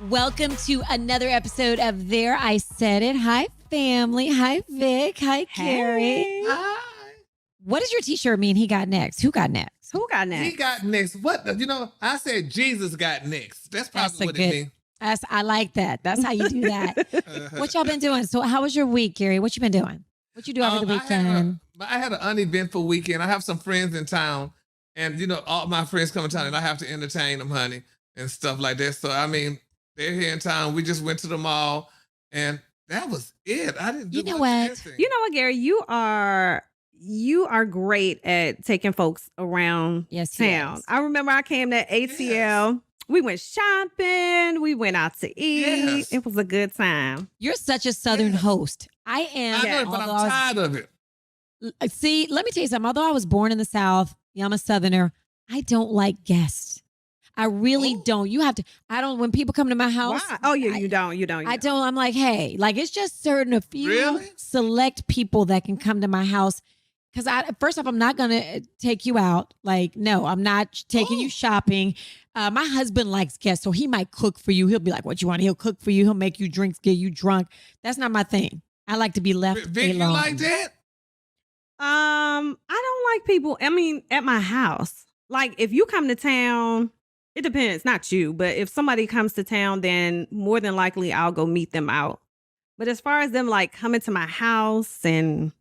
Welcome to another episode of There I Said It. Hi, family. Hi, Vic. Hi, Carrie. Hi. What does your t-shirt mean? He got next. Who got next? Who got next? He got next. What? I said Jesus got next. That's probably what it means. I like that. That's how you do that. What y'all been doing? So how was your week, Gary? What you been doing? What you do over the weekend? I had an uneventful weekend. I have some friends in town, and all my friends come in town, and I have to entertain them, honey, and stuff like that. So they're here in town. We just went to the mall, and that was it. I didn't do You know what, Gary? You are great at taking folks around town. Yes. I remember I came to ATL. Yes. We went shopping. We went out to eat. Yes. It was a good time. You're such a Southern host. I am. I know, but I'm tired of it. See, let me tell you something. Although I was born in the South, I'm a Southerner. I don't like guests. I really don't. You have to. I don't. When people come to my house. Why? Oh, yeah, you don't. I don't. I'm like, hey, it's just a few select people that can come to my house. Because first off, I'm not going to take you out. No, I'm not taking you shopping. My husband likes guests, so he might cook for you. He'll be like, what you want? He'll cook for you. He'll make you drinks, get you drunk. That's not my thing. I like to be left Vic, alone. you like that? I don't like people. At my house. If you come to town, it depends. Not you, but if somebody comes to town, then more than likely I'll go meet them out. But as far as them coming to my house and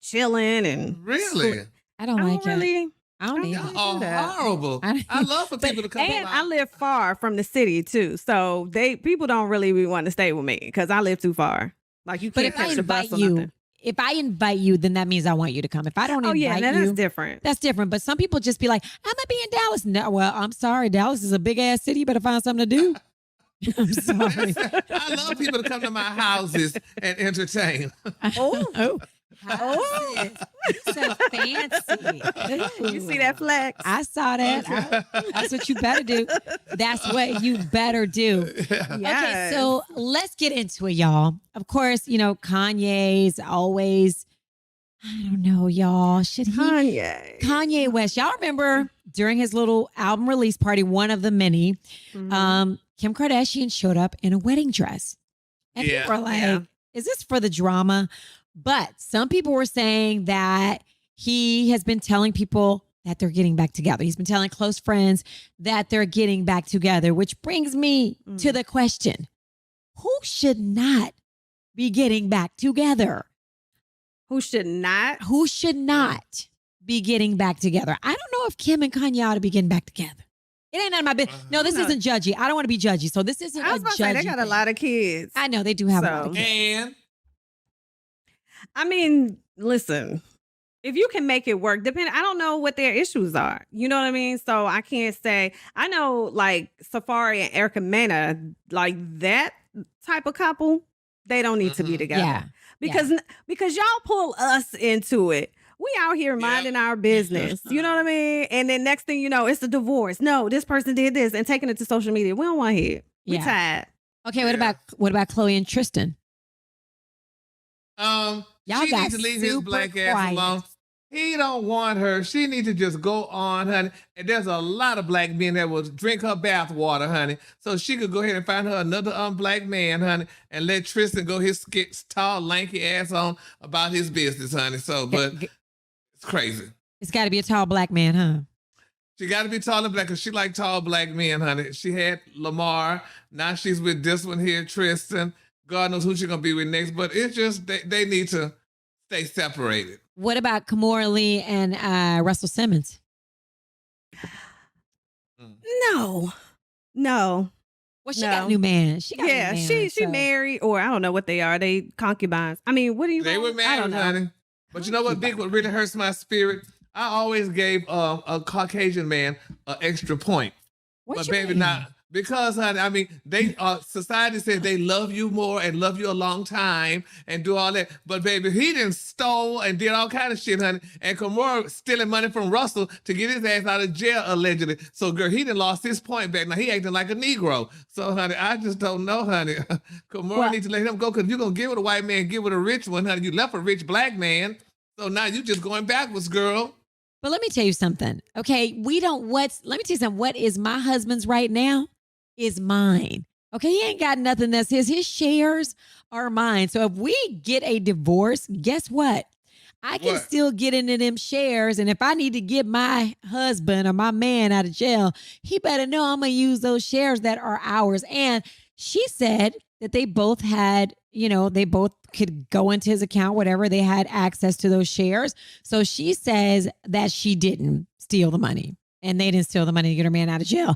chilling and really, I don't like it. I don't Y'all are horrible. I love for people to come. And I live far from the city too, so people don't really want to stay with me because I live too far. You can't catch the bus or nothing. If I invite you, then that means I want you to come. If I don't invite you, that's different. That's different. But some people just be like, I'm gonna be in Dallas. No, well, I'm sorry, Dallas is a big ass city. You better find something to do. I'm sorry. I love people to come to my houses and entertain. Oh. So fancy. You see that flex? I saw that. Okay. That's what you better do. That's what you better do. Yes. Okay, so let's get into it, y'all. Of course, Kanye's always, I don't know, y'all. Kanye West. Y'all remember during his little album release party, one of the many, Kim Kardashian showed up in a wedding dress. And people were like, is this for the drama? But some people were saying that he has been telling people that they're getting back together. He's been telling close friends that they're getting back together, which brings me to the question, who should not be getting back together? Who should not? Who should not be getting back together? I don't know if Kim and Kanye ought to be getting back together. It ain't none of my business. No, this isn't judgy. I don't want to be judgy. So this isn't I was a about judgy to say, they got a lot of kids. I know they do have a lot of kids. And listen, if you can make it work, I don't know what their issues are. You know what I mean? So I can't say, I know Safari and Erica Mena, that type of couple, they don't need to be together. Yeah. Because y'all pull us into it. We out here minding our business. You know what I mean? And then next thing you know, it's a divorce. No, this person did this and taking it to social media. We don't want to hear it. We tired. Okay, what about Chloe and Tristan? Y'all she needs to leave his black ass alone. He don't want her. She needs to just go on, honey. And there's a lot of black men that will drink her bath water, honey. So she could go ahead and find her another black man, honey, and let Tristan go his tall, lanky ass on about his business, honey. So, but it's crazy. It's got to be a tall black man, huh? She got to be tall and black because she like tall black men, honey. She had Lamar. Now she's with this one here, Tristan. God knows who she's going to be with next. But it's just they need to stay separated. What about Kimora Lee and Russell Simmons? No. Well, she got a new man. She married, or I don't know what they are. They concubines. I mean, what do you? They were married, honey. But you know what, Vic? What really hurts my spirit? I always gave a Caucasian man an extra point. What but baby, not. Because, honey, I mean, society says they love you more and love you a long time and do all that. But, baby, he done stole and did all kind of shit, honey. And Kimora stealing money from Russell to get his ass out of jail, allegedly. So, girl, he done lost his point back. Now, he acting like a Negro. So, honey, I just don't know, honey. Kimora needs to let him go because if you're going to get with a white man, get with a rich one, honey. You left a rich black man. So, now you just going backwards, girl. But let me tell you something. Okay, let me tell you something. What is my husband's right now is mine. Okay, he ain't got nothing that's his. His shares are mine. So if we get a divorce, guess what? I can still get into them shares. And if I need to get my husband or my man out of jail, he better know I'm going to use those shares that are ours. And she said that they both had, they both could go into his account, whatever. They had access to those shares. So she says that she didn't steal the money and they didn't steal the money to get her man out of jail.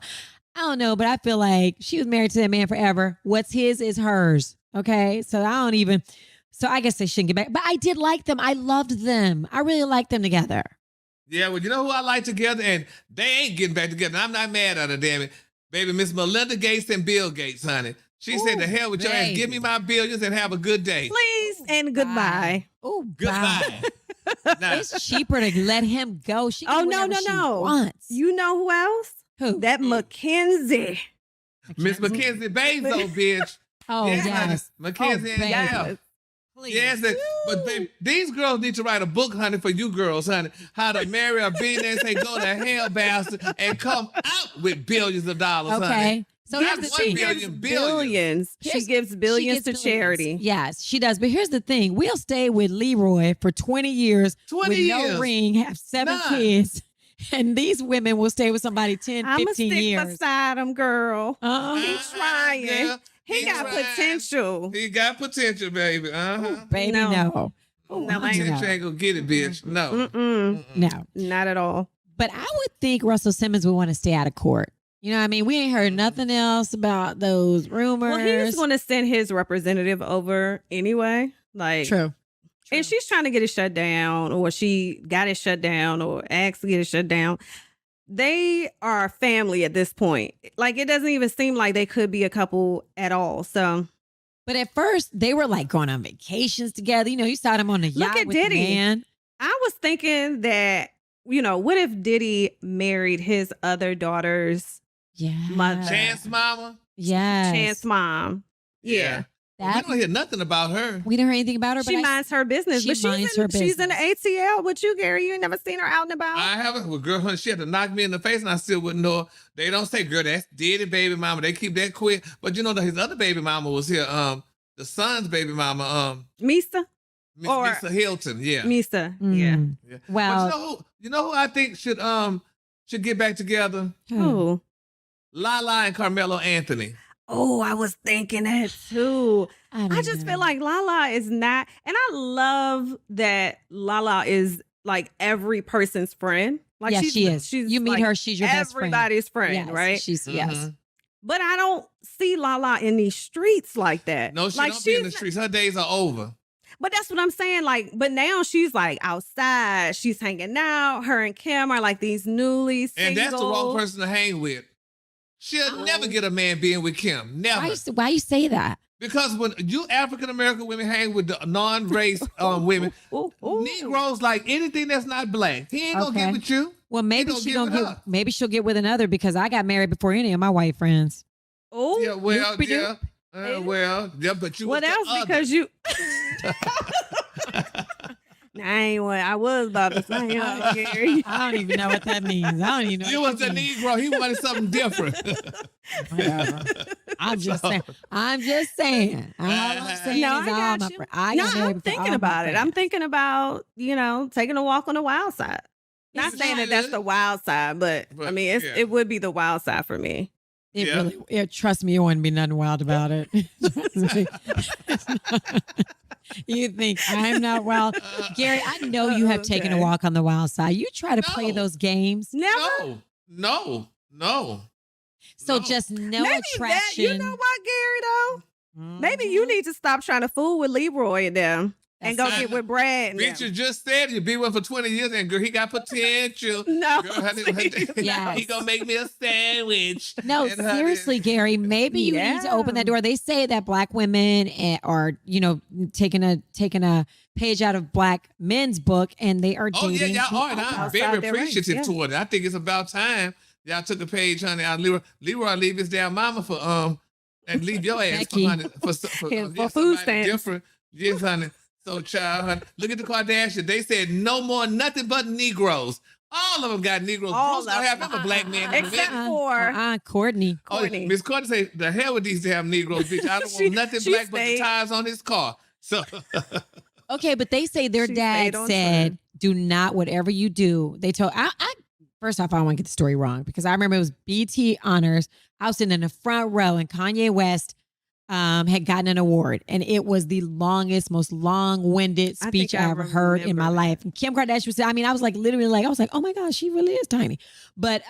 I don't know, but I feel like she was married to that man forever. What's his is hers. Okay. So I guess they shouldn't get back. But I did like them. I loved them. I really liked them together. Yeah, well, you know who I like together? And they ain't getting back together. I'm not mad at her, damn it. Baby, Miss Melinda Gates and Bill Gates, honey. She said, the hell with your ass. Give me my billions and have a good day. Please and goodbye. Oh, goodbye. Nah. It's cheaper to let him go. She can no. wants. You know who else? Who? That Mackenzie. Miss Mackenzie Bezos, bitch. Oh, yes. Mackenzie and Gail. Please. Yes, but baby, these girls need to write a book, honey, for you girls, honey. How to marry a billionaire and say, go to hell, bastard, and come out with billions of dollars, honey. So Not here's the one thing. billion, Billions. She gives billions to charity. Yes, she does. But here's the thing. We'll stay with Leroy for 20 years 20 with years. no ring, have 7 kids. And these women will stay with somebody 10, 15 years. I'm beside him, girl. He's trying. Yeah. He got potential. He got potential, baby. Ooh, baby, no. No, potential ain't gonna get it, bitch. No. No. Not at all. But I would think Russell Simmons would want to stay out of court. You know what I mean? We ain't heard nothing else about those rumors. Well, he's going to send his representative over anyway. True. And she's trying to get it shut down, or she got it shut down, or asked to get it shut down. They are family at this point. Like, it doesn't even seem like they could be a couple at all. So, but at first they were like going on vacations together. You saw them on the yacht with Diddy. the man. I was thinking that, what if Diddy married his other daughter's mother? Chance mama? Yes. Chance mom. Yeah. We don't hear nothing about her. We don't hear anything about her. She minds her business. She's in the ATL with you, Gary. You ain't never seen her out and about. I haven't. Well, girl, honey, she had to knock me in the face and I still wouldn't know her. They don't say, girl, that's Diddy baby mama. They keep that quick. But his other baby mama was here. The son's baby mama. Misa? Misa Hilton. Yeah. Misa. Mm. Yeah. Well, but you know who I think should get back together? Who? Lala and Carmelo Anthony. Oh, I was thinking that too. I just feel like Lala is not, and I love that Lala is like every person's friend. Like she is. You meet her, she's your best friend. Everybody's friend, yes, right? Yes. But I don't see Lala in these streets like that. No, she like, don't be in the streets. Her days are over. But that's what I'm saying. Like, but now she's like outside. She's hanging out. Her and Kim are like these newly single. And that's the wrong person to hang with. She'll never get a man being with Kim. Never. Why you say that? Because when you African-American women hang with the non-race women, Negroes like anything that's not black. He ain't gonna get with you. Well, maybe she'll get with another because I got married before any of my white friends. Oh, yeah, but you. What else? Because you. I was about to say, Gary. I don't even know what that means. I don't even know. You was a Negro. He wanted something different. Whatever. I'm just saying. All I'm saying no, is I got you. I'm thinking about it. I'm thinking about, taking a walk on the wild side. Not saying that that's the wild side, but I mean, it would be the wild side for me. Trust me, it wouldn't be nothing wild about it. You think I'm not wild? Gary, I know you have taken a walk on the wild side. You try to play those games. Never? No. So just no Maybe attraction. You know what, Gary, though? Maybe you need to stop trying to fool with Leroy and them. And go get with Brad. Bitch, you just said you be with for 20 years and girl, he got potential. No. Girl, he gonna make me a sandwich. No, seriously, Gary, maybe you need to open that door. They say that black women are, taking a page out of black men's book and they are dating. Oh, yeah, y'all are. And I'm very appreciative toward it. I think it's about time y'all took a page, honey, out of Leroy leave his damn mama for and leave your ass for, honey, for food stamps. Different. Yes, honey. So, child, honey, look at the Kardashians. They said no more, nothing but Negroes. All of them got Negroes. All Bruce don't of have them. ever black man. in the Except business. for Courtney. Courtney. Miss Courtney say, the hell with these damn Negroes, bitch. I don't want nothing she black but the stayed- tires on his car. So Okay, but they say their She dad stayed on said, trend. do not, whatever you do. They told, first off, I don't want to get the story wrong because I remember it was BT Honors. I was sitting in the front row and Kanye West had gotten an award. And it was the longest, most long-winded I speech think I I ever heard in my remember life. And Kim Kardashian was, I mean, I was like, literally like, I was like, oh my gosh, she really is tiny. But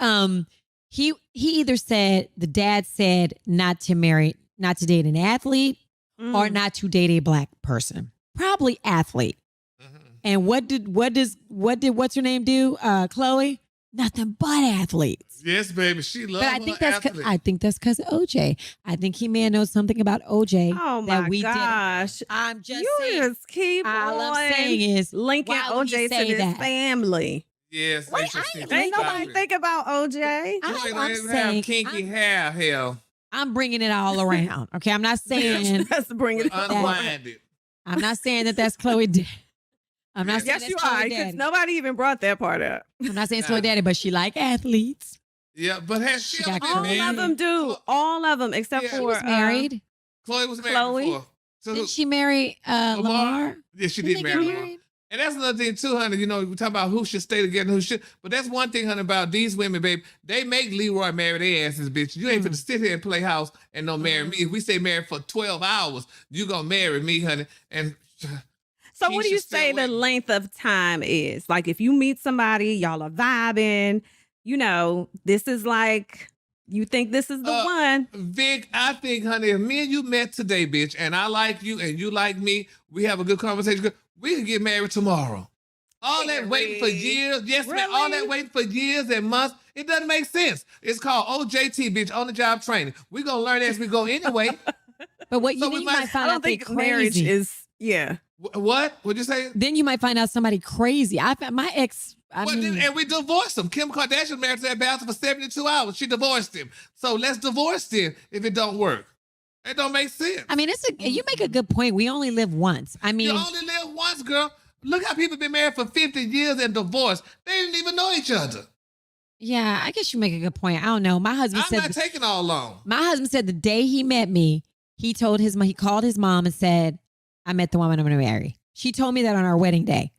he either said, the dad said not to date an athlete or not to date a black person. Probably athlete. And what did what's her name do? Chloe? Nothing but athletes. yes, baby, she loves But I think that's because of OJ. I think he may know something about OJ Oh that my we gosh. didn't. I'm just You saying. just keep All on I'm saying is linking why would he OJ to say this that? family. Yes, Wait, they should I see ain't this Ain't nobody family. think about OJ. I'm You ain't even have saying kinky hair, hell. I'm bringing it all around. Okay, I'm not saying Let's bring it on. Unwind it. I'm not saying that that's Chloe. I'm not saying Yes, you that's are. Chloe Because daddy. nobody even brought that part up. I'm not saying it's Chloe daddy, but she like athletes. Yeah, but has She she got ever All been married? of married? them do. All of them except Yeah. for She Was married. Chloe was married Chloe? before. So Didn't she marry Lamar? Yeah, she Didn't did they get marry Lamar. married? And that's another thing too, honey. You know, we talk about who should stay together and who should. But that's one thing, honey, about these women, babe. They make Leroy marry their asses, bitch. You ain't finna sit here and play house and don't marry me. If we stay married for 12 hours, you gonna marry me, honey. And So what do you Keisha still say the waiting. length of time is? Like if you meet somebody, y'all are vibing, you know, this is like, you think this is the one. Vic, I think, honey, if me and you met today, bitch, and I like you and you like me, we have a good conversation, we can get married tomorrow. All that waiting for Really? years, yes, man, all that Really? waiting for years and months, it doesn't make sense. It's called OJT, bitch, on the job training. We're going to learn as we go anyway. But what So you we then you might- might I find don't out they think marriage crazy. is, yeah. What? What'd you say? Then you might find out somebody crazy. I found my ex. I Well, mean, and we divorced him. Kim Kardashian married to that bastard for 72 hours. She divorced him. So let's divorce him if it don't work. It don't make sense. you make a good point. We only live once. I mean, You only live once, girl. Look how people been married for 50 years and divorced. They didn't even know each other. yeah, I guess you make a good point. I don't know. My husband I'm said not taking all long. my husband said the day he met me, he called his mom and said, I met the woman I'm going to marry. She told me that on our wedding day.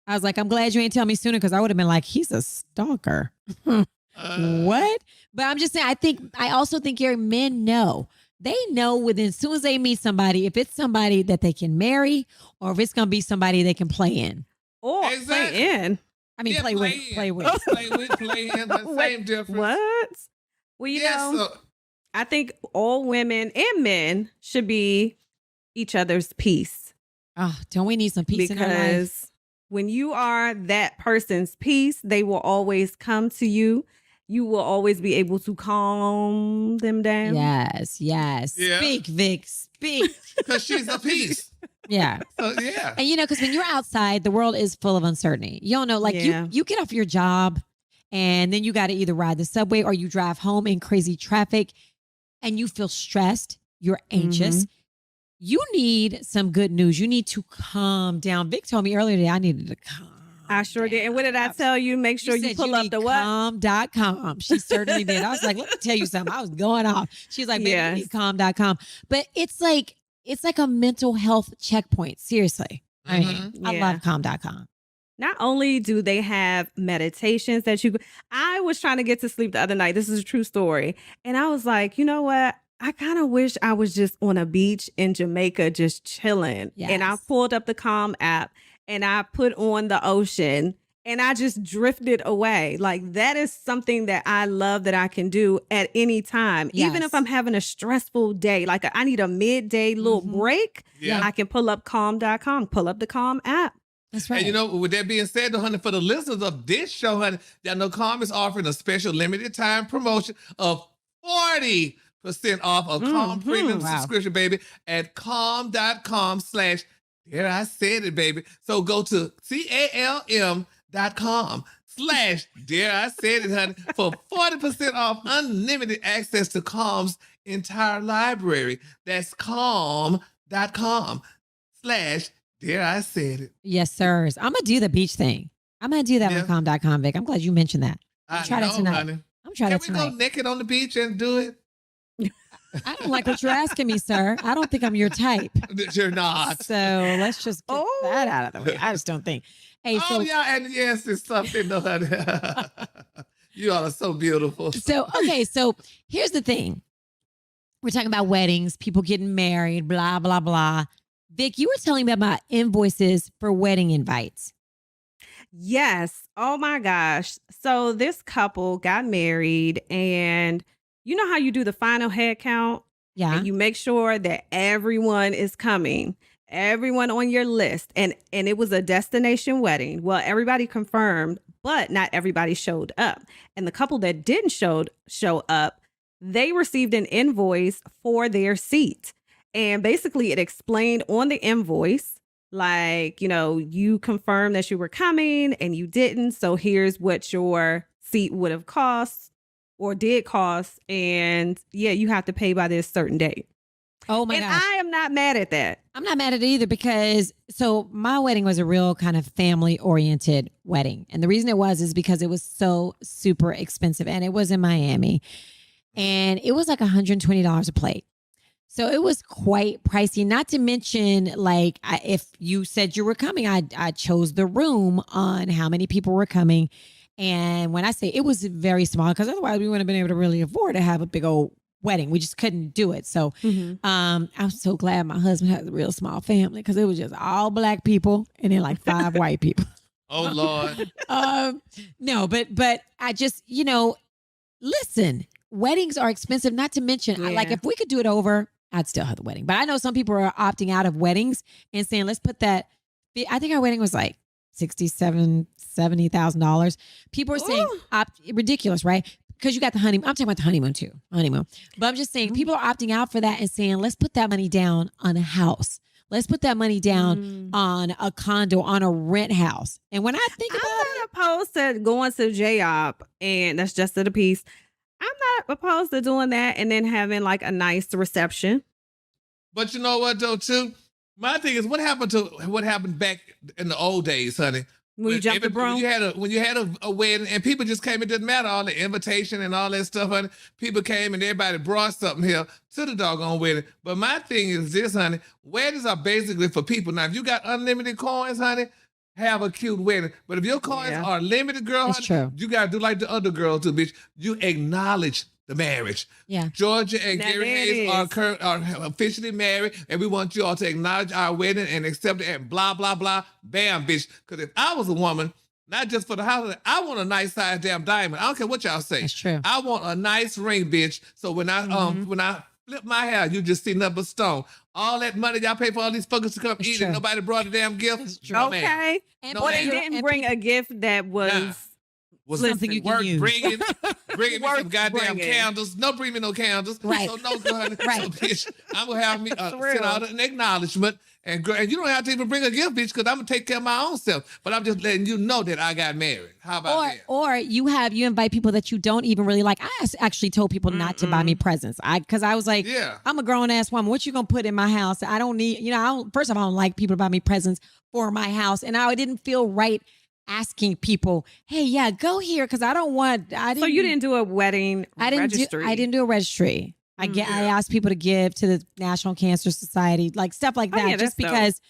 I was like, I'm glad you ain't tell me sooner because I would have been like, he's a stalker. What? But I'm just saying, I also think your men know. They know within, as soon as they meet somebody, if it's somebody that they can marry or if it's going to be somebody they can play in. Or Exactly. play in. I mean, Yeah, play with. in. Play with. Play with, play in. The Wait, same difference. What? Well, you Yes, know, I think all women and men should be each other's peace. Oh, don't we need some peace in our life? Because when you are that person's peace, they will always come to you. You will always be able to calm them down. Yes. Yeah. Speak, Vic. Speak. because she's a piece. Yeah. So, yeah. And because when you're outside, the world is full of uncertainty. You don't know, like Yeah. you get off your job and then you got to either ride the subway or you drive home in crazy traffic and you feel stressed, you're anxious. Mm-hmm. You need some good news. You need to calm down. Vic told me earlier today I needed to calm. I sure did. And what did I down. tell you? Make sure you said pull up need the what? calm.com. She certainly did. I was like, let me tell you something. I was going off. She's like, baby, you Yes. need calm.com. But it's like a mental health checkpoint. Seriously. I mean, I Yeah. love calm.com. Not only do they have meditations that I was trying to get to sleep the other night. This is a true story. And I was like, you know what? I kind of wish I was just on a beach in Jamaica, just chilling. And I Yes. pulled up the Calm app and I put on the ocean and I just drifted away. Like that is something that I love that I can do at any time. Even Yes. if I'm having a stressful day, like I need a midday little Mhm. break, Yeah. I can pull up calm.com, pull up the Calm app. That's right. And you know, with that being said, though, honey, for the listeners of this show, honey, y'all know Calm is offering a special limited time promotion of 40% off a Calm Mhm. premium Wow. subscription, baby, at calm.com/ there I said it, baby. So go to CALM.com/ there I said it, honey, for 40% off unlimited access to Calm's entire library. That's calm.com/ there I said it. Yes, sirs. I'm going to do the beach thing. I'm going to do that Yeah. on calm.com, Vic. I'm glad you mentioned that. I Try that know, tonight. honey. I'm trying Can that we go tonight. naked on the beach and do it? I don't like what you're asking me, sir. I don't think I'm your type. You're not. So let's just get that out of the way. I just don't think. Hey, Oh, yeah, and yes, it's something. No, honey. You all are so beautiful. So here's the thing. We're talking about weddings, people getting married, blah, blah, blah. Vic, you were telling me about invoices for wedding invites. Yes. Oh my gosh. So this couple got married, and you know how you do the final head count? Yeah. And you make sure that everyone is coming, everyone on your list. And it was a destination wedding. Well, everybody confirmed, but not everybody showed up. And the couple that didn't show up, they received an invoice for their seat. And basically it explained on the invoice, like, you know, you confirmed that you were coming and you didn't. So here's what your seat would have cost or did cost. And yeah, you have to pay by this certain date. Oh my and gosh. I am not mad at that. I'm not mad at it either because so my wedding was a real kind of family oriented wedding. And the reason it was is because it was so super expensive and it was in Miami and it was like $120 a plate. So it was quite pricey, not to mention like if you said you were coming, I chose the room on how many people were coming. And when I say it was very small, because otherwise we wouldn't have been able to really afford to have a big old wedding. We just couldn't do it. So I'm so glad my husband has a real small family because it was just all Black people and then like 5 white people. Oh, Lord. No, but I just, you know, listen, weddings are expensive, not to mention, like if we could do it over, I'd still have the wedding. But I know some people are opting out of weddings and saying, let's put that. I think our wedding was like $70,000. People are saying ridiculous, right? Because you got the honeymoon. I'm talking about the honeymoon too. Honeymoon. But I'm just saying people are opting out for that and saying, let's put that money down on a house. Let's put that money down on a condo, on a rent house. And when I think about I'm not opposed to going to J-Op, and that's just at a piece. I'm not opposed to doing that and then having like a nice reception. But you know what, though, too? My thing is, what happened back in the old days, honey? When you jumped the broom? When you had a wedding and people just came, it didn't matter, all the invitation and all that stuff, honey. People came and everybody brought something here to the doggone wedding. But my thing is this, honey. Weddings are basically for people. Now, if you got unlimited coins, honey, have a cute wedding. But if your coins are limited, girl, honey, you got to do like the other girl too, bitch. You acknowledge the marriage. Yeah. Georgia and Gary Hayes are officially married, and we want you all to acknowledge our wedding and accept it and blah, blah, blah. Bam, bitch. Because if I was a woman, not just for the holiday, I want a nice size damn diamond. I don't care what y'all say. That's true. I want a nice ring, bitch. So when I flip my hair, you just see nothing but stone. All that money y'all pay for all these fuckers to come eat and nobody brought a damn gift. True. Okay. And Or they didn't bring a gift that was... Was something you can use. bringing me some goddamn candles. Don't bring me no candles. Right. So no gun. Right. So bitch, I'm gonna have me send out an acknowledgement, and you don't have to even bring a gift, bitch, because I'm gonna take care of my own self. But I'm just letting you know that I got married. How about that? Or you invite people that you don't even really like. I actually told people not to buy me presents. Because I was like, I'm a grown ass woman. What you gonna put in my house? I don't need. First of all, I don't like people to buy me presents for my house, and I didn't feel right asking people, hey, go here because I don't want. So you didn't do a wedding registry? I didn't do a registry. I asked people to give to the National Cancer Society, like stuff like that. Just because,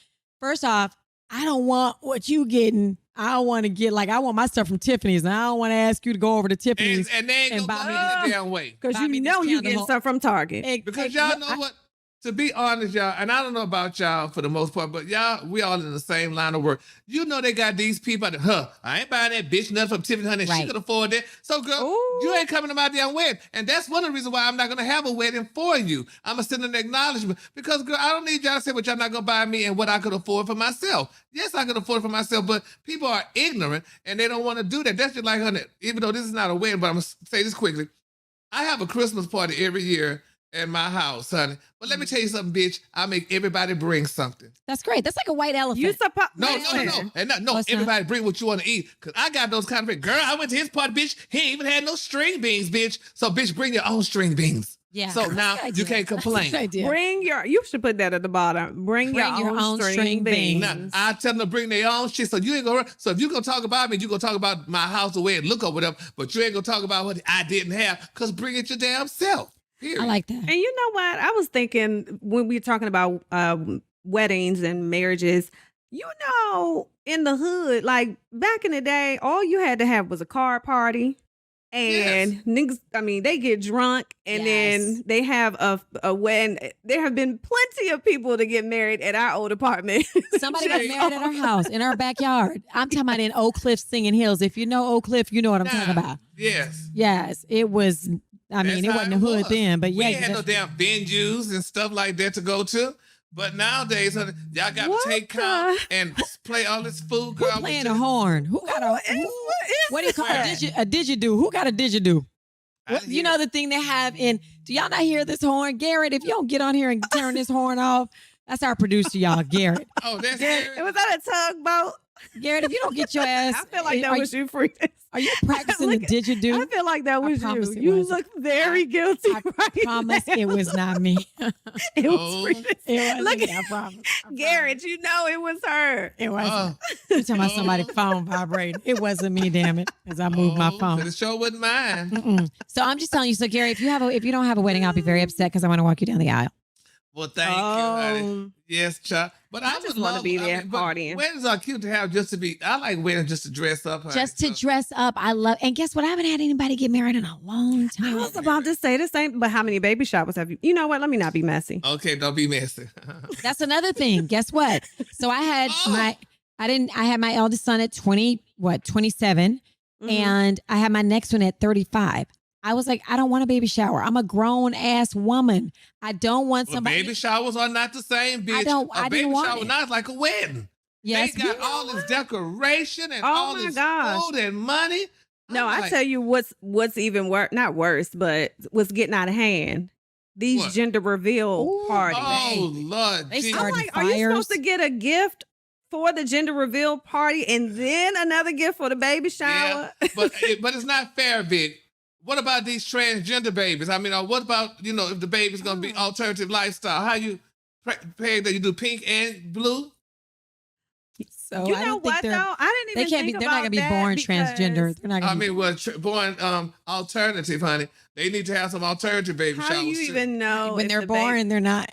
first off, I don't want what you getting. I want to get I want my stuff from Tiffany's, and I don't want to ask you to go over to Tiffany's and they ain't gonna buy me the damn way because you get stuff from Target. Because y'all know what. To be honest, y'all, and I don't know about y'all for the most part, but y'all, we all in the same line of work. You know they got these people that, I ain't buying that bitch nothing from Tiffany, honey. She could afford that. So, girl, you ain't coming to my damn wedding. And that's one of the reasons why I'm not going to have a wedding for you. I'm going to send an acknowledgement. Because, girl, I don't need y'all to say what y'all not going to buy me and what I could afford for myself. Yes, I could afford it for myself, but people are ignorant and they don't want to do that. That's just like, honey, even though this is not a wedding, but I'm going to say this quickly. I have a Christmas party every year at my house, honey. But let me tell you something, bitch. I make everybody bring something. That's great. That's like a white elephant. You supposed No, everybody bring what you want to eat. Because I got those kind of girl, I went to his party, bitch. He ain't even had no string beans, bitch. So, bitch, bring your own string beans. Yeah. So now you can't complain. You should put that at the bottom. Bring your own string beans. Now, I tell them to bring their own shit. So you ain't gonna. So if you gonna talk about me, you gonna talk about my house, the way it look or whatever. But you ain't gonna talk about what I didn't have. Cause bring it your damn self. Period. I like that. And you know what? I was thinking when we were talking about weddings and marriages, in the hood, like back in the day, all you had to have was a card party. And niggas, they get drunk and then they have a wedding. There have been plenty of people to get married at our old apartment. Somebody got married at our house, in our backyard. I'm talking about in Oak Cliff Singing Hills. If you know Oak Cliff, you know what I'm talking about. Yes. Yes. It was, it wasn't the hood then, but we ain't had no damn venues and stuff like that to go to. But nowadays, y'all got to take count and play all this food. Who playing a horn? Who got what do you call a didgeridoo? Who got a didgeridoo? You know the thing they have in, do y'all not hear this horn? Garrett, if you don't get on here and turn this horn off, that's our producer, y'all, Garrett. Oh, that's Garrett. Was that a tugboat? Garrett, if you don't get your ass. I feel like that was you, Fredas. Are you practicing the didgeridoo? I feel like that was you. You look very guilty. I promise it was not me. It was Fredas. It look at I promise. Garrett, it was her. It wasn't. You're talking about somebody's phone vibrating. It wasn't me, damn it, as I moved my phone. The show wasn't mine. So I'm just telling you. So Gary, if you don't have a wedding, I'll be very upset because I want to walk you down the aisle. Well, thank you, honey. Yes, child. But I just want to be there partying. Weddings are cute to have just to be. I like weddings just to dress up. Honey. Just to dress up. I love. And guess what? I haven't had anybody get married in a long time. I was about to say the same. But how many baby showers have you? You know what? Let me not be messy. Okay, don't be messy. That's another thing. Guess what? So I had I had my eldest son at 27, and I had my next one at 35. I was like, I don't want a baby shower. I'm a grown ass woman. I don't want somebody. Baby showers are not the same, bitch. I didn't want shower not like a wedding. Yes, they got all this decoration and all this food and money. No, I tell you what's even worse, not worse, but what's getting out of hand. These gender reveal parties. Oh, Lord. I'm like, are you supposed to get a gift for the gender reveal party and then another gift for the baby shower? Yeah, but it's not fair, bitch. What about these transgender babies? What about, if the baby's going to be alternative lifestyle? How you pay that you do pink and blue? So you know what, though? I didn't even think about that. They're not going to be born transgender. They're not going to born alternative, honey. They need to have some alternative baby showers. How do you even know? When they're born, they're not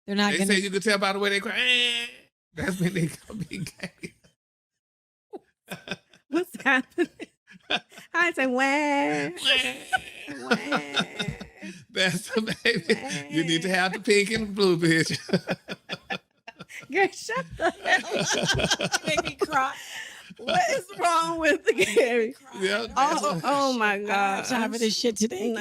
going to. They say you can tell by the way they cry. That's when they going to be gay. What's happening? I say, wah. That's the baby. You need to have the pink and the blue, bitch. Girl, shut the hell up. You make me cry. What is wrong with the Gary? Yeah, oh my God. I'm time for this shit today.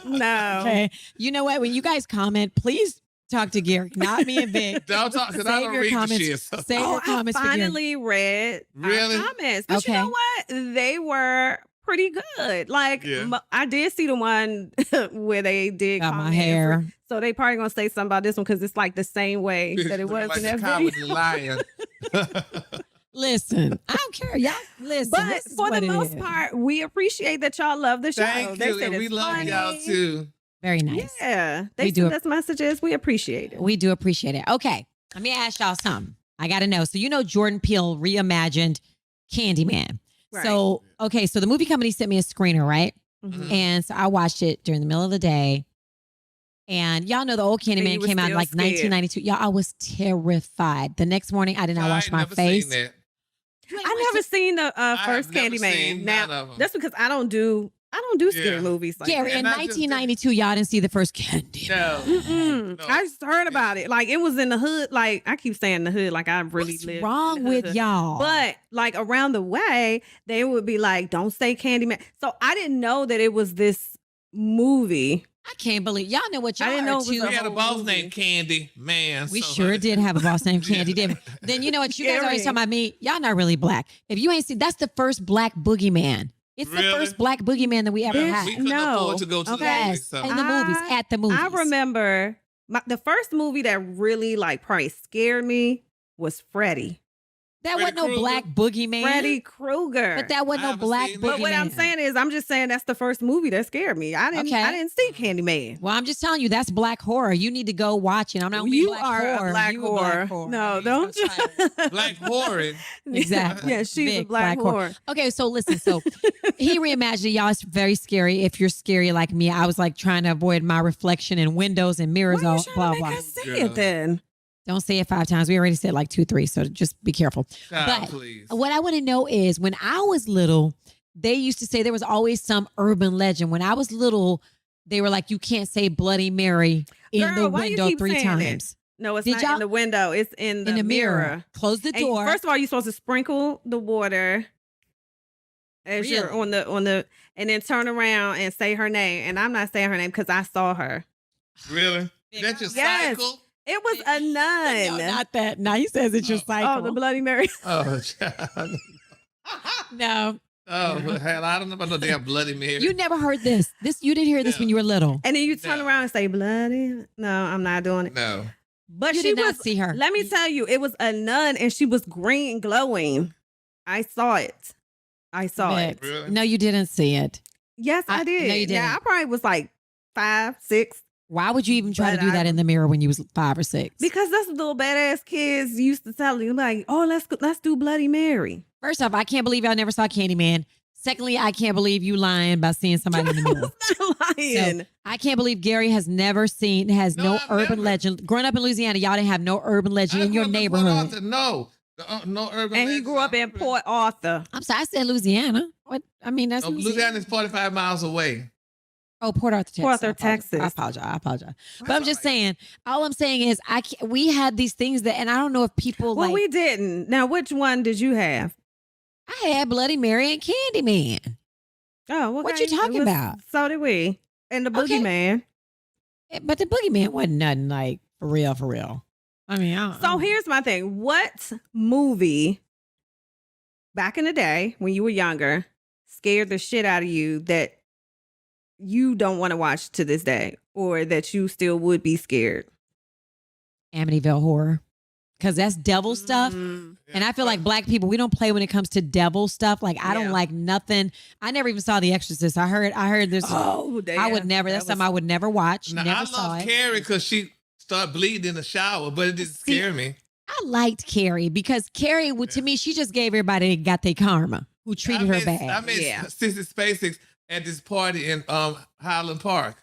No. Okay. You know what? When you guys comment, please talk to Gary, not me and Vic. Don't talk, because I don't read the shit. So. Save your comments I finally read our comments. But you know what? They were pretty good. Like, I did see the one where they did got my hair. So they probably going to say something about this one because it's like the same way that it was like in that video. Lion. Listen, I don't care. Y'all listen. But for the most part, we appreciate that y'all love the show. Thank you. And we love y'all too. Very nice. Yeah. They send us messages. We appreciate it. We do appreciate it. Okay. Let me ask y'all something. I got to know. So, Jordan Peele reimagined Candyman. Right. So, okay. So the movie company sent me a screener, right? Mm-hmm. And so I watched it during the middle of the day. And y'all know the old Candyman came out in like 1992. Y'all, I was terrified. The next morning, I did not wash my face. I never seen the first Candyman. Now, that's because I don't do scary movies like Gary, that. in 1992, y'all didn't see the first Candy. No. I just heard about it. Like, it was in the hood. Like, I keep saying the hood, like I really lived. What's wrong with y'all? But, like, around the way, they would be like, don't say Candyman. So, I didn't know that it was this movie. I can't believe y'all know what y'all I didn't know We had a boss named Candy Man. We sure did have a boss named Candy, didn't we? Then you know what? You guys always talking about me. Y'all not really black. If you ain't seen, that's the first black boogeyman. It's the first black boogeyman that we ever had. We couldn't afford to go to the movies. So. In the movies, at the movies. I remember the first movie that really like probably scared me was Freddy. That Freddy wasn't no Krueger? black boogeyman. Freddy Krueger. But that wasn't I no haven't black seen boogeyman. that. But what I'm saying is, I'm just saying that's the first movie that scared me. I didn't see Candyman. Well, I'm just telling you, that's black horror. You need to go watch it. I'm not You black are horror. a black You horror. horror. No, don't. Black horror. Exactly. Yeah, she's a Big black horror. Okay, so listen. So he reimagined it. Y'all, it's very scary. If you're scary like me, I was like trying to avoid my reflection in windows and mirrors. Why are you All trying blah to make blah. us say it then? Don't say it 5 times. We already said like 2, 3. So just be careful. Child, But please. what I want to know is when I was little, they used to say there was always some urban legend. When I was little, they were like, you can't say Bloody Mary in Girl, the why you window keep 3 saying times. No, it's Did not y'all- in the window. It's in the mirror. Close the And door. first of all, you're supposed to sprinkle the water as you're Really? on the, and then turn around and say her name. And I'm not saying her name because I saw her. Really? That's your Yes. cycle? It was a nun. No, not that. No, he says it's your cycle. Oh, the Bloody Mary. Oh, child. No. Oh, hell, I don't know about no damn Bloody Mary. You never heard this. You didn't hear this when you were little. And then you turn No. around and say bloody. No, I'm not doing it. No. But You she did not was. see her. Let me tell you, it was a nun, and she was green glowing. I saw it. I saw it. But- Really? No, you didn't see it. Yes, I no, did. you Yeah, didn't. I probably was like 5, 6. Why would you even try But to do that in the mirror when you was 5 or 6? Because that's what little badass kids used to tell you, like, "Oh, let's do Bloody Mary." First off, I can't believe y'all never saw Candyman. Secondly, I can't believe you lying about seeing somebody in the mirror. Not lying. So, I can't believe Gary has never seen, has No, no I've urban never. legend. Growing up in Louisiana, y'all didn't have no urban legend in your neighborhood. No. No urban And he legends. grew up in Port Arthur. I'm sorry, I said Louisiana. What? I mean, that's No, Louisiana is 45 miles away. Oh, Port Arthur, Texas. Port Arthur, I apologize. Texas. I apologize. But That's I'm just all right. saying, all I'm saying is we had these things that, and I don't know if people Well, like, we didn't. Now, which one did you have? I had Bloody Mary and Candyman. Oh, What you talking about? So did we. And the Okay. Boogeyman. But the Boogeyman wasn't nothing like for real. I mean, So here's my thing. What movie back in the day when you were younger scared the shit out of you that you don't want to watch to this day, or that you still would be scared? Amityville Horror. Because that's devil stuff. Mm. And I feel like black people, we don't play when it comes to devil stuff. Like, I don't Yeah. like nothing. I never even saw The Exorcist. I heard this. Oh, damn. I would never. That's something I would never watch. Now, never I saw love it. Carrie because she started bleeding in the shower, but it didn't scare me. I liked Carrie because Carrie, to me, she just gave everybody that got their karma, who treated her bad. I met Yeah. Sissy SpaceX at this party in Highland Park,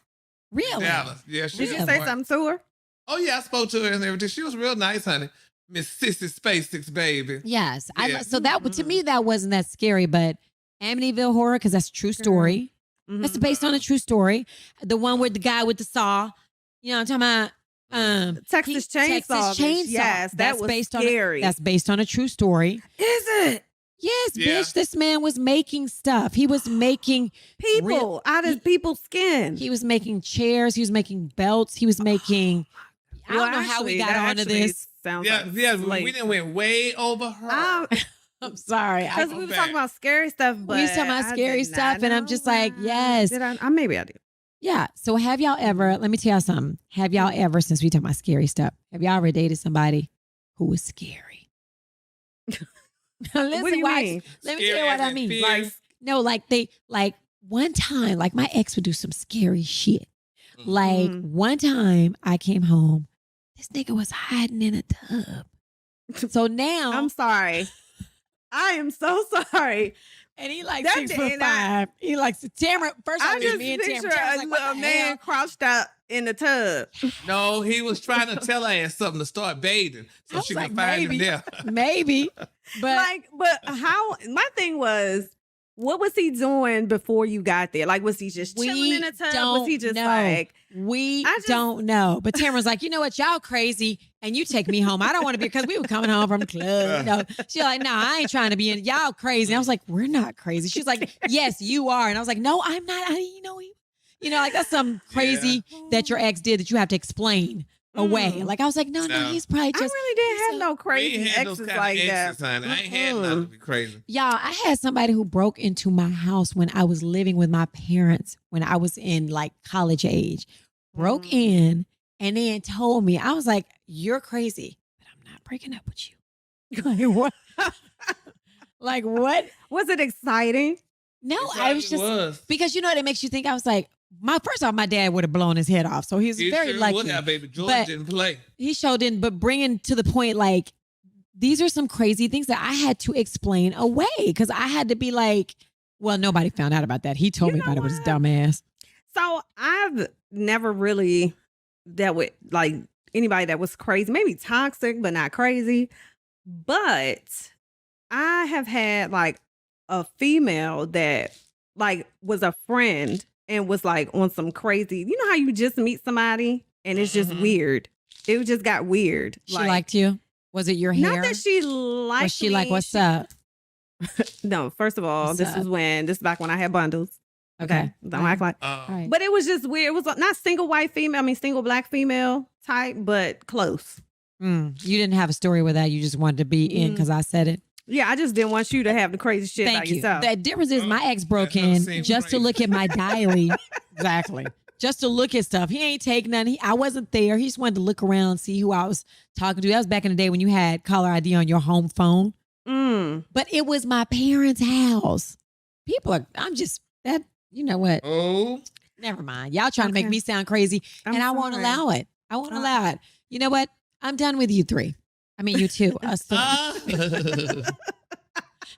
Really? Dallas. Yeah, she Did you was say part- something to her? Oh yeah, I spoke to her and everything. She was real nice, honey. Miss Sissy SpaceX, baby. Yes. Yeah. So that to me, that wasn't that scary, but Amityville Horror, because that's a true story. That's Mhm. based on a true story. The one with the guy with the saw. You know what I'm talking about? Texas Chainsaw. Bitch. Yes, that That's was based scary. that's based on a true story. Is it? Yes, Yeah. bitch. This man was making stuff. He was making People out of people's skin. He was making chairs. He was making belts. He was making. I don't know how we got onto this. Sounds Yeah, like yeah. slave. We didn't went way over her. I'm sorry. Because we were talking about scary stuff, but We was talking about I scary did not stuff, and I'm just know like, why. yes. Did I maybe I did. Yeah. So have y'all ever, let me tell y'all something. Have y'all ever, since we talking about scary stuff, have y'all ever dated somebody who was scary? Listen, What do you watch. mean? Let me Scary tell you what as I in mean. fear? Like, No, like one time, like my ex would do some scary shit. Like Mhm. one time I came home, this nigga was hiding in a tub. So now I'm sorry. I am so sorry. and he like That 6'5". He likes Tamara. First of all, I it was just me and picture Tamara. Tamara's a like, what little the man hell? crouched out in the tub. No, he was trying to tell her ass something to start bathing I so was she like, could find maybe. him there. Maybe, but But how? My thing was, what was he doing before you got there? Like, was he just We chilling in the tub? Was he don't just know. like? we I just- don't know. But Tamara's like, you know what, y'all crazy, and you take me home. I don't want to be, because we were coming home from the club. You know, she's like, no, I ain't trying to be in. Y'all crazy. And I was like, we're not crazy. She's like, yes, you are. And I was like, no, I'm not. Like that's some crazy that your ex did that you have to explain away. Mm. Like I was like, no, No. he's probably I just. really didn't have so- no We crazy ain't had those exes kind like of that. exes, honey. I ain't had nothing to be crazy. Y'all, I had somebody who broke into my house when I was living with my parents when I was in like college age. Broke Mm. in and then told me, I was like, you're crazy, but I'm not breaking up with you. Like, what? Like, what? Was it exciting? No, It I was probably just because you know what it makes you think. I was like, first off, my dad would have blown his head off, so he's very sure lucky. would have, baby. George But didn't play. He showed didn't, but bringing to the point, like, these are some crazy things that I had to explain away because I had to be like, well, nobody found out about that. He told me about it with his dumb ass. So I've never really dealt with like anybody that was crazy, maybe toxic, but not crazy. But I have had like a female that like was a friend and was like on some crazy, you know how you just meet somebody and it's just weird. It just got weird. She liked you? Was it your hair? Not that she liked Was she me. like, what's up? No, first of all, What's this up? is back when I had bundles. Okay. Don't act like. All right. But it was just weird. It was not single white female. I mean, single black female type, but close. You didn't have a story with that. You just wanted to be in because I said it. Yeah, I just didn't want you to have the crazy shit Thank by you. yourself. The difference is my ex broke that never in seemed just to crazy. look at my diary. Exactly. Just to look at stuff. He ain't take none. I wasn't there. He just wanted to look around, see who I was talking to. That was back in the day when you had caller ID on your home phone. But it was my parents' house. You know what? Oh. Never mind. Y'all trying to make Okay. me sound crazy, I'm and I won't sorry. allow it. I won't allow it. You know what? I'm done with you three. I mean, you two. Us three.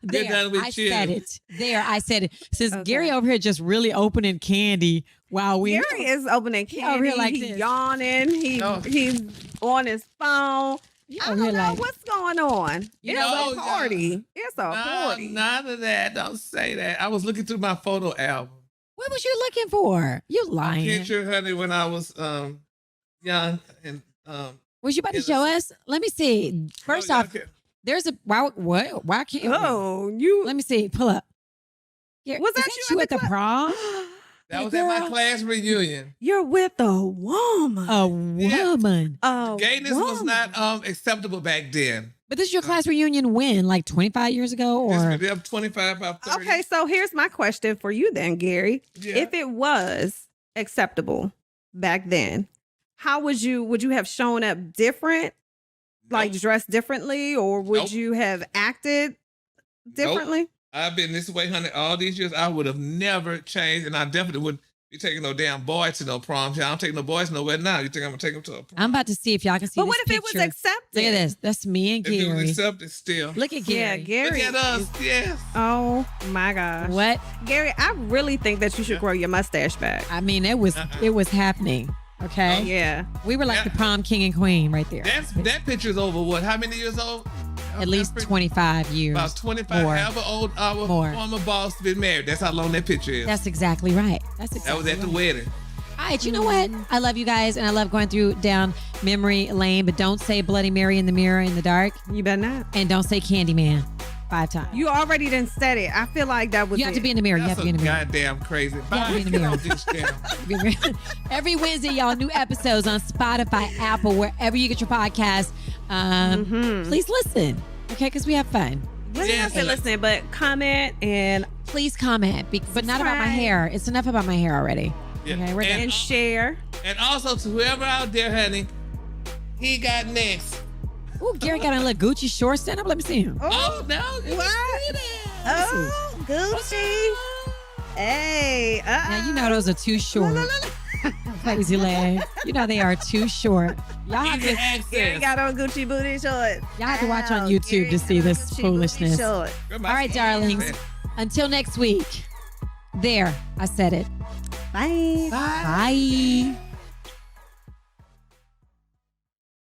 There, done with I you. said it. There, I said it. Since Okay. Gary over here just really opening candy while we Gary is opening He over candy. here like He's this. yawning. Oh. He's on his phone. He I over don't here know like, what's going on. You It's know, a party. It's a party. None of that. Don't say that. I was looking through my photo album. what was you looking for? You lying. Picture, honey, when I was young and Was you about to show us? Let me see. First off, there's a why can't we? Oh, you. Let me see. Pull up. Here, Was is that you at the prom? that was at my girl. class reunion. You're with a woman. A Yeah. woman. A Gayness was woman. not acceptable back then. But this is your class reunion when? Like 25 years ago? Or This was 25, about 30. Okay, so here's my question for you then, Gary. Yeah. If it was acceptable back then, how would you have shown up different? Like Nope. dressed differently, or would Nope. you have acted differently? I've been this way, honey, all these years. I would have never changed, and I definitely wouldn't be taking no damn boy to no prom. I don't take no boys nowhere now. You think I'm gonna take them to a prom? I'm about to see if y'all can see But this what if it was picture. accepted? Look at this. That's me and If it was Gary. accepted still. Look at Yeah, Gary. Gary. Look at us, yes. Oh my gosh. What? Gary, I really think that you should grow your mustache back. I mean, it was happening. Okay. Yeah. We were like Yeah. the prom king and queen right there. That picture's over what? How many years old? At least 25 years. About 25. More. However old our More. former boss been married. That's how long that picture is. That's exactly right. That's exactly That was at the right. wedding. All right, you know what? I love you guys, and I love going down memory lane, but don't say Bloody Mary in the mirror in the dark, You better not. and don't say Candyman 5 times. You already done said it. I feel like that was You have to be in the mirror. You have That's to be in the mirror. goddamn crazy. have to Bye. be in the Get mirror. off this down. Every Wednesday, y'all, new episodes on Spotify, Apple, wherever you get your podcast. Please listen, okay? Because we have fun. You don't have to Yes. listen, but comment and Please comment, but not about my hair. It's enough about my hair already. Yeah. Okay, we're done. and share. And also to whoever out there, honey, he got next. Ooh, Gary got on a little Gucci short. Stand up. Let me see him. Oh, no. What? Oh, Gucci. Hey. Now, you know those are too short. Crazy leg. You know they are too short. Y'all have Easy to, Gary access. got on Gucci booty shorts. y'all have to watch on Wow, YouTube Gary to got see on this Gucci booty foolishness. shorts. All right, darlings. Until next week. There, I said it. Bye. Bye.